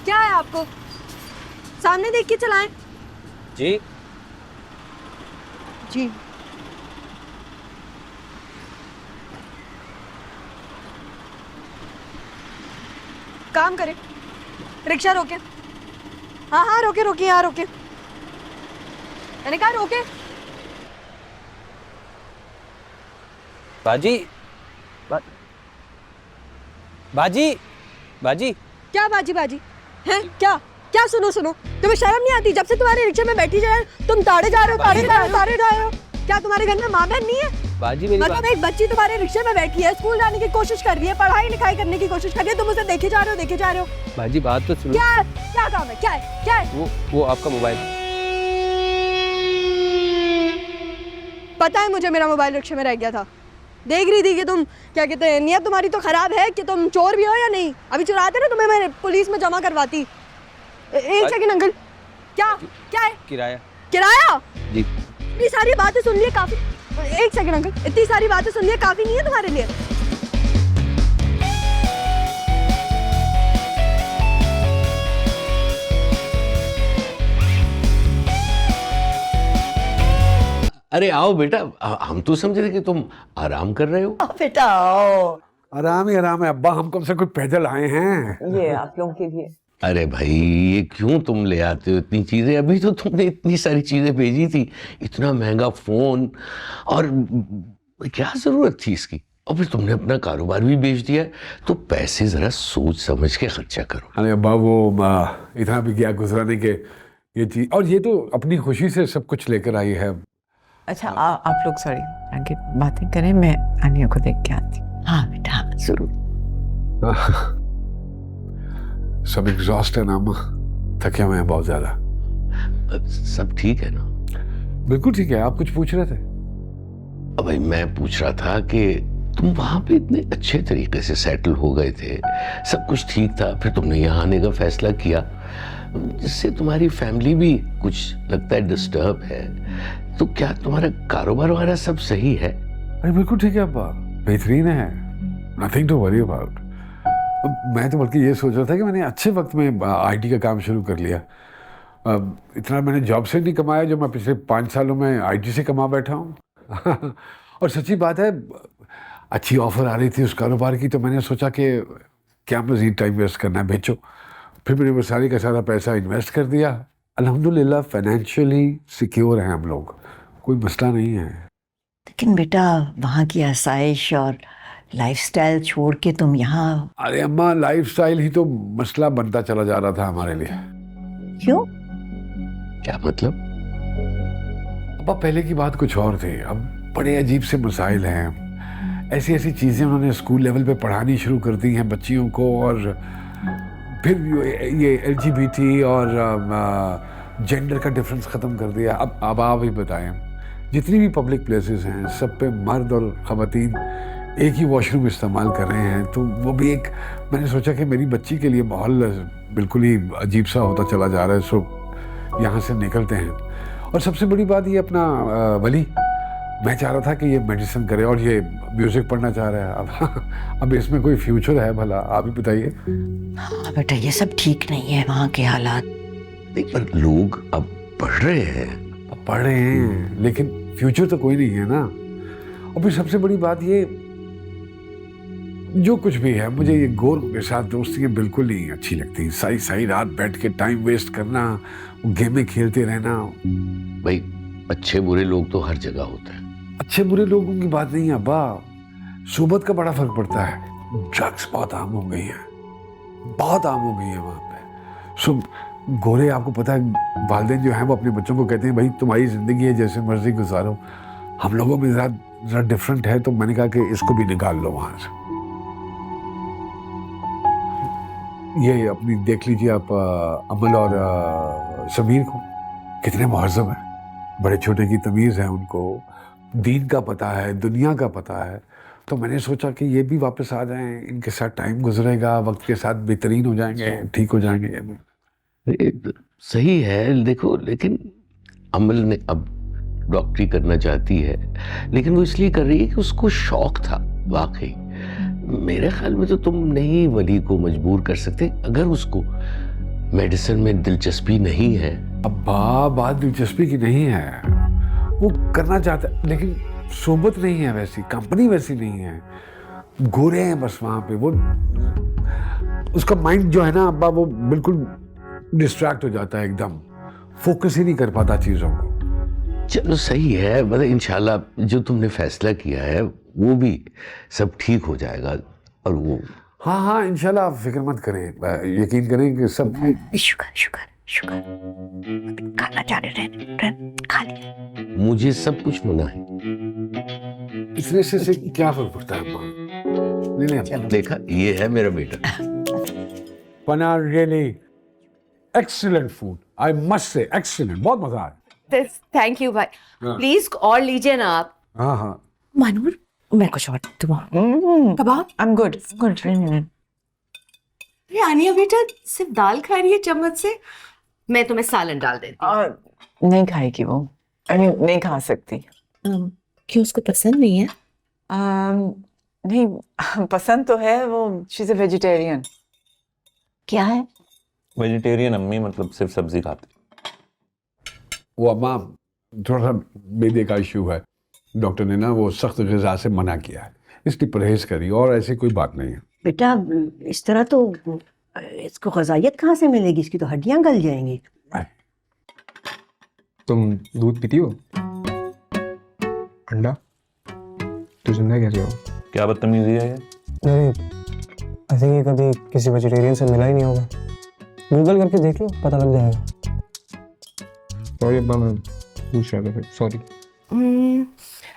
क्या है आपको? सामने देख के चलाएं। जी जी। काम करें, रिक्शा रोके। हाँ हाँ रोके रोके, यहाँ रोके, मैंने कहा रोके। बाजी, बाजी, बाजी। क्या बाजी बाजी है? क्या क्या? सुनो सुनो, तुम्हें शर्म नहीं आती? जब से तुम्हारे रिक्शे में बैठी जा रहे हो तुम ताड़े जा रहे हो, ताड़े जा रहे हो। क्या तुम्हारे घर में माँ बहन नहीं है? बाजी मेरी मतलब एक बच्ची तुम्हारे रिक्शे में बैठी है, स्कूल जाने की कोशिश कर रही है, पढ़ाई लिखाई करने की कोशिश कर रही है, तुम उसे देखे जा रहे हो, देखे जा रहे हो। बाजी बात तो सुनो। क्या क्या काम है? क्या है? क्या है? वो आपका मोबाइल। पता है मुझे, मेरा मोबाइल रिक्शे में रह गया था। देख रही थी कि तुम क्या कहते हैं, नियत तुम्हारी तो खराब है कि तुम चोर भी हो या नहीं। अभी चुराते ना तुम्हें मैं पुलिस में जमा करवाती। एक सेकंड अंकल, क्या क्या है? किराया। किराया? जी। इतनी सारी बातें सुन लिए काफी। एक सेकंड अंकल, इतनी सारी बातें सुन लिए काफी नहीं है तुम्हारे लिए? अरे आओ बेटा, हम तो समझ रहे कि तुम आराम कर रहे हो। बेटा आओ। आराम ही आराम है अब्बा, हम कब से कोई पैदल आए हैं। ये आप लोगों के लिए। अरे भाई ये क्यों तुम ले आते हो इतनी चीजें? अभी तो तुमने इतनी सारी चीजें भेजी थी, इतना महंगा फोन, और क्या जरूरत थी इसकी? और फिर तुमने अपना कारोबार भी बेच दिया है, तो पैसे जरा सोच समझ के खर्चा करो। अरे अब्बा वो इतना भी क्या गुजराने के ये चीज, और ये तो अपनी खुशी से सब कुछ लेकर आई है। अच्छा आप लोग सॉरी आगे बातें करें, मैं आनिया को देख के आती हूँ। हाँ बेटा जरूर। सब एग्जॉस्ट है ना अम्मा, थके हुए हैं बहुत ज्यादा। सब ठीक है ना? बिल्कुल ठीक है। आप कुछ पूछ रहे थे? अब भाई मैं पूछ रहा था कि तुम वहां पे इतने अच्छे तरीके से सेटल हो गए थे, सब कुछ ठीक था, फिर तुमने यहाँ आने का फैसला किया, जिससे तुम्हारी फैमिली भी कुछ लगता है डिस्टर्ब है, तो क्या तुम्हारा कारोबार वगैरह सब सही है? अरे बिल्कुल ठीक है अब्बा, बेहतरीन है, नथिंग टू वरी अबाउट। मैं तो बल्कि ये सोच रहा था कि मैंने अच्छे वक्त में आईटी का काम शुरू कर लिया। इतना मैंने जॉब से नहीं कमाया जो मैं पिछले 5 सालों में आईटी से कमा बैठा हूँ। और सच्ची बात है, अच्छी ऑफर आ रही थी उस कारोबार की, तो मैंने सोचा कि क्या मज़ीद टाइम वेस्ट करना है, बेचो। फिर मैंने वो सारी का सारा पैसा इन्वेस्ट कर दिया। अल्हम्दुलिल्लाह फाइनेंशियली सिक्योर हैं हम लोग, कोई मसला नहीं है। लेकिन बेटा वहाँ की आसाइश और लाइफस्टाइल छोड़ के तुम यहाँ। अरे अम्मा लाइफस्टाइल ही तो मसला बनता चला जा रहा था हमारे लिए। क्यों? क्या मतलब? अब पहले की बात कुछ और थी, अब बड़े अजीब से मसाइल हैं। ऐसी ऐसी चीज़ें उन्होंने स्कूल लेवल पे पढ़ानी शुरू कर दी हैं बच्चियों को, और फिर ये LGBT और जेंडर का डिफरेंस ख़त्म कर दिया। अब आप ही बताएं, जितनी भी पब्लिक प्लेसेस हैं सब पे मर्द और ख़वातीन एक ही वॉशरूम इस्तेमाल कर रहे हैं, तो वो भी एक, मैंने सोचा कि मेरी बच्ची के लिए माहौल बिल्कुल ही अजीब सा होता चला जा रहा है, सो यहाँ से निकलते हैं। और सबसे बड़ी बात ये अपना वली, मैं चाह रहा था कि ये मेडिसिन करे और ये म्यूज़िक पढ़ना चाह रहा है। अब इसमें कोई फ्यूचर है भला? आप ही बताइए। हाँ बेटा ये सब ठीक नहीं है वहाँ के हालात। नहीं पर लोग अब पढ़ रहे हैं। अब पढ़ रहे हैं लेकिन फ्यूचर तो कोई नहीं है ना। और फिर सबसे बड़ी बात ये, जो कुछ भी है, मुझे ये गोर के साथ दोस्तियाँ बिल्कुल नहीं अच्छी लगती। सारी सारी रात बैठ के टाइम वेस्ट करना, गेमें खेलते रहना। भाई अच्छे बुरे लोग तो हर जगह होते हैं। अच्छे बुरे लोगों की बात नहीं है अब्बा, सोबत का बड़ा फर्क पड़ता है। ड्रग्स बहुत आम हो गई है, बहुत आम हो गई है वहाँ पे। सो गोरे, आपको पता है वालिदैन जो हैं वो अपने बच्चों को कहते हैं भाई तुम्हारी ज़िंदगी है, जैसे मर्जी गुजारो। हम लोगों में ज़रा डिफरेंट है, तो मैंने कहा कि इसको भी निकाल लो वहाँ से। ये अपनी देख लीजिए आप, अमल और समीर को, कितने मुहज़्ज़ब हैं, बड़े छोटे की तमीज़ है उनको, दीन का पता है, दुनिया का पता है। तो मैंने सोचा कि ये भी वापस आ जाएं, इनके साथ टाइम गुजरेगा, वक्त के साथ बेहतरीन हो जाएंगे, ठीक हो जाएंगे। सही है देखो, लेकिन अमल ने अब डॉक्टरी करना चाहती है, लेकिन वो इसलिए कर रही है कि उसको शौक था। वाकई मेरे ख्याल में तो तुम नहीं वली को मजबूर कर सकते। अगर उसको मेडिसिन में दिलचस्पी नहीं है? अब्बा बात दिलचस्पी की नहीं है, वो करना चाहता है लेकिन सोबत नहीं है, वैसी कंपनी वैसी नहीं है, गोरे हैं बस वहां पे। वो उसका माइंड जो है ना अब्बा, वो बिल्कुल डिस्ट्रैक्ट हो जाता है, एकदम फोकस ही नहीं कर पाता चीजों को। चलो सही है, मतलब इंशाल्लाह जो तुमने फैसला किया है वो भी सब ठीक हो जाएगा। और वो हाँ हाँ इंशाल्लाह, आप फिक्र मत करें, यकीन करें कि सब। शुगर शुगर शुगर अभी खाना चाह रहे हैं, खा लिया। मुझे सब कुछ मना है। इसलिए से क्या फर्क पड़ता है अम्मा? ले लें। देखा, ये है मेरा बेटा। पना really excellent food, I must say excellent, बहुत मजा आया। थैंक यू भाई, प्लीज और लीजिए ना आप। हाँ हाँ मानूर, मैं कुछ और तुम कबाब। I am good good. अरे आनिया बेटा, सिर्फ दाल खा रही है चम्मच से, मैं तुम्हें सालन डाल देती हूँ। नहीं खाएगी वो, आई मीन नहीं खा सकती। क्यों, उसको पसंद नहीं है? नहीं पसंद तो है, वो शी इज अ वेजिटेरियन। क्या है? वेजिटेरियन अम्मी, मतलब सिर्फ सब्जी खाती। वो अम्मा थोड़ा सा मैदे का इशू है, डॉक्टर ने ना वो सख्त ग़िज़ा से मना किया है, इसलिए परहेज करिए, और ऐसी कोई बात नहीं है। बेटा इस तरह तो इसको ग़िज़ाइयत कहाँ से मिलेगी, इसकी तो हड्डियाँ गल जाएंगी। तुम दूध पीती हो? अंडा? तू जिंदा कैसे हो? क्या बदतमीजी है ये? नहीं, आई थिंक ये कभी किसी वेजिटेरियन से मिला ही नहीं होगा। गूगल करके देख लो, पता लग जाएगा। सॉरी अब्बा, मैं पूछ रहा था फिर, सॉरी।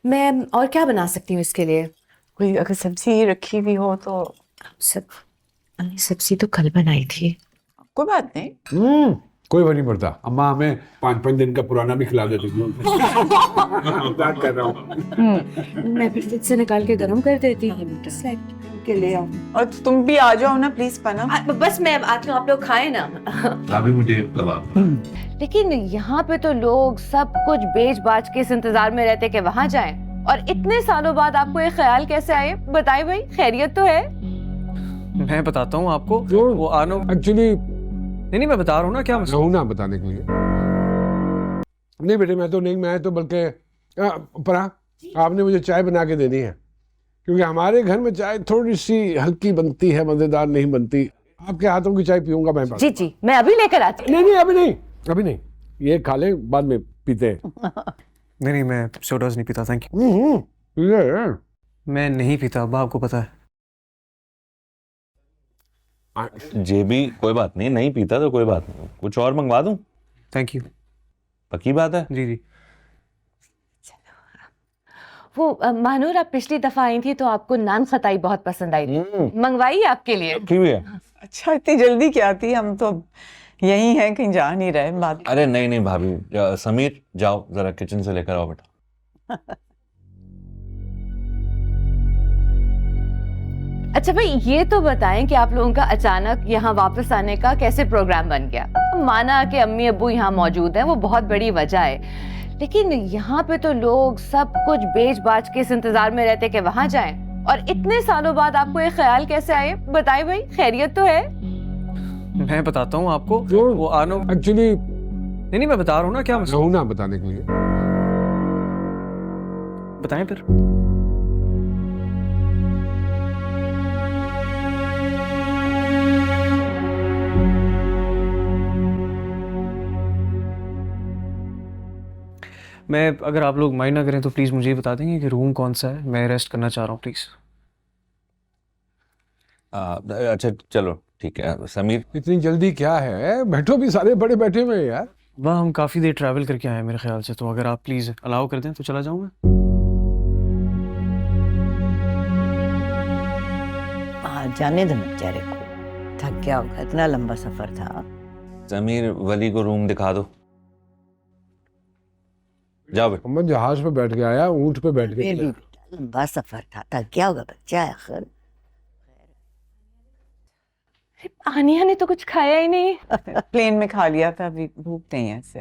मैं और क्या बना सकती हूँ इसके लिए? कोई अगर सब्जी रखी हुई हो तो। सब्जी तो कल बनाई थी। कोई बात नहीं। कोई फर्क नहीं पड़ता अम्मा, हमें 5-5 दिन का पुराना भी खिला देती हूँ। बात कर रहा हूँ। मैं फिर फ्रिज से निकाल के गर्म कर देती हूँ के ले आओ। और तुम भी आ जाओ ना प्लीज पना। बस मैं आती हूँ, आप लोग खाए ना। अभी मुझे कबाब। लेकिन यहाँ पे तो लोग सब कुछ बेच बाच के इस इंतजार में रहते कि वहाँ जाएं, और इतने सालों बाद आपको ये ख्याल कैसे आए? बताइए भाई, खैरियत तो है? मैं बताता हूँ आपको, वो आनो एक्चुअली नहीं मैं बता रहा हूँ ना क्या हूँ ना बताने के लिए। नहीं बेटे, मैं तो बल्कि परा आपने मुझे चाय बना के देनी है, क्योंकि हमारे घर में चाय थोड़ी सी हल्की बनती है, मजेदार नहीं बनती। आपके हाथों की चाय पीऊंगा मैं। जी जी, मैं अभी लेकर आती हूँ। नहीं अभी नहीं, ये खा ले, बाद में पीते हैं। नहीं मैं सोडास नहीं पीता, थैंक यू। मैं नहीं पीता अब्बा, आपको पता है। जे भी कोई बात नहीं, नहीं पीता तो कोई बात नहीं, कुछ और मंगवा दूं? Thank you. पक्की बात है? जी जी। वो मानूर, आप पिछली दफा आई थी तो आपको नान खताई बहुत पसंद आई थी, मंगवाई आपके लिए। रखी हुई है। अच्छा इतनी जल्दी क्या थी, हम तो यही हैं, कहीं जा नहीं रहे बात। अरे नहीं भाभी, समीर जाओ जरा किचन से लेकर आओ बेटा। अच्छा भाई, ये तो बताएं कि आप लोगों का अचानक यहाँ वापस आने का कैसे प्रोग्राम बन गया? माना कि अम्मी अब्बू यहाँ मौजूद हैं, वो बहुत बड़ी वजह है, लेकिन यहाँ पे तो लोग सब कुछ बेच बाच के इस इंतजार में रहते कि वहाँ जाएं, और इतने सालों बाद आपको ये ख्याल कैसे आए? बताइए भाई, खैरियत तो है? मैं बताता हूँ आपको, वो आनो एक्चुअली नहीं मैं बता रहा हूँ ना क्या हूँ ना बताने के लिए। बताएं फिर। मैं, अगर आप लोग माइंड ना करें तो प्लीज़ मुझे बता देंगे कि रूम कौन सा है, मैं रेस्ट करना चाह रहा हूँ प्लीज़। अच्छा चलो ठीक है। समीर, इतनी जल्दी क्या है, बैठो भी, सारे बड़े बैठे हुए हैं यार। वह हम काफ़ी देर ट्रैवल करके आए हैं मेरे ख्याल से, तो अगर आप प्लीज़ अलाउ कर दें तो चला जाऊँ मैं। जाने दो बेचारे को, थक गया होगा, इतना लंबा सफर था। समीर वली को रूम दिखा दो, जाओ बेटा। मैं जहाज पे बैठ के आया, ऊंट पे बैठ फिर भी के। बेटा लंबा सफर था, थक गया होगा बच्चा आखिर। आनिया ने तो कुछ खाया ही नहीं। प्लेन में खा लिया था, अभी भूख नहीं है इससे।